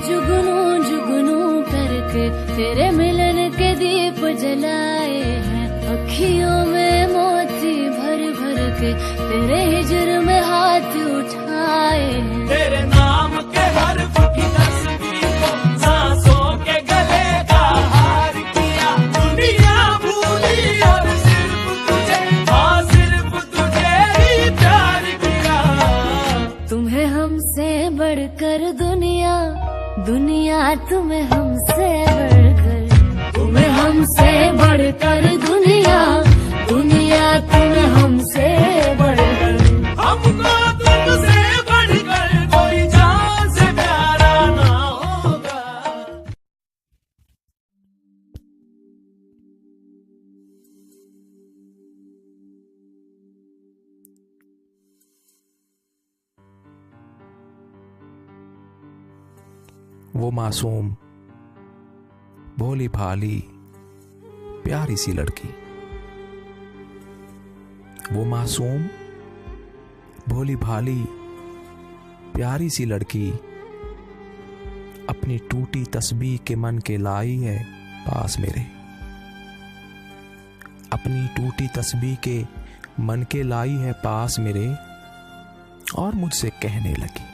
जुगनू जुगनू करके तेरे मिलन के दीप जलाए हैं। अखियों में मोती भर भर के तेरे हिजर में हाथ उठाए हैं। तेरे नाम के हर्फ की तस्वीर को सांसों के गले का हार किया। दुनिया भूली और सिर्फ तुझे, हाँ सिर्फ तुझे ही प्यार किया। तुम्हें हमसे बढ़कर दुनिया, दुनिया तुम्हें हमसे बढ़कर, तुम्हें हमसे बढ़कर दुनिया, दुनिया तुम्हें हमसे बढ़कर। हमको तुमसे बढ़कर कोई जान से प्यारा ना होगा। वो मासूम, भोली भाली, प्यारी सी लड़की। वो मासूम, भोली भाली, प्यारी सी लड़की अपनी टूटी तस्बीह के मन के लाई है पास मेरे। अपनी टूटी तस्बीह के मन के लाई है पास मेरे, और मुझसे कहने लगी,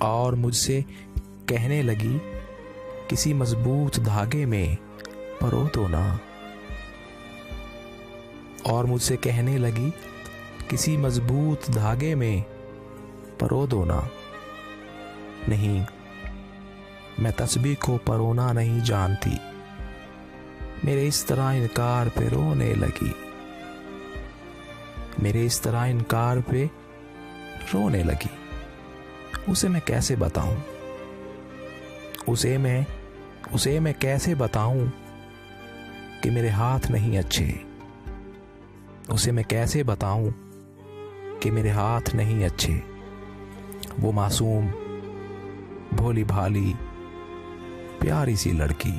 और मुझसे कहने लगी, किसी मजबूत धागे में परो दो ना। और मुझसे कहने लगी, किसी मजबूत धागे में परो दो ना। नहीं, मैं तस्बीह को परोना नहीं जानती। मेरे इस तरह इनकार पे रोने लगी, मेरे इस तरह इनकार पे रोने लगी। उसे मैं कैसे बताऊं, उसे मैं कैसे बताऊं कि मेरे हाथ नहीं अच्छे। उसे मैं कैसे बताऊं कि मेरे हाथ नहीं अच्छे। वो मासूम, भोली भाली, प्यारी सी लड़की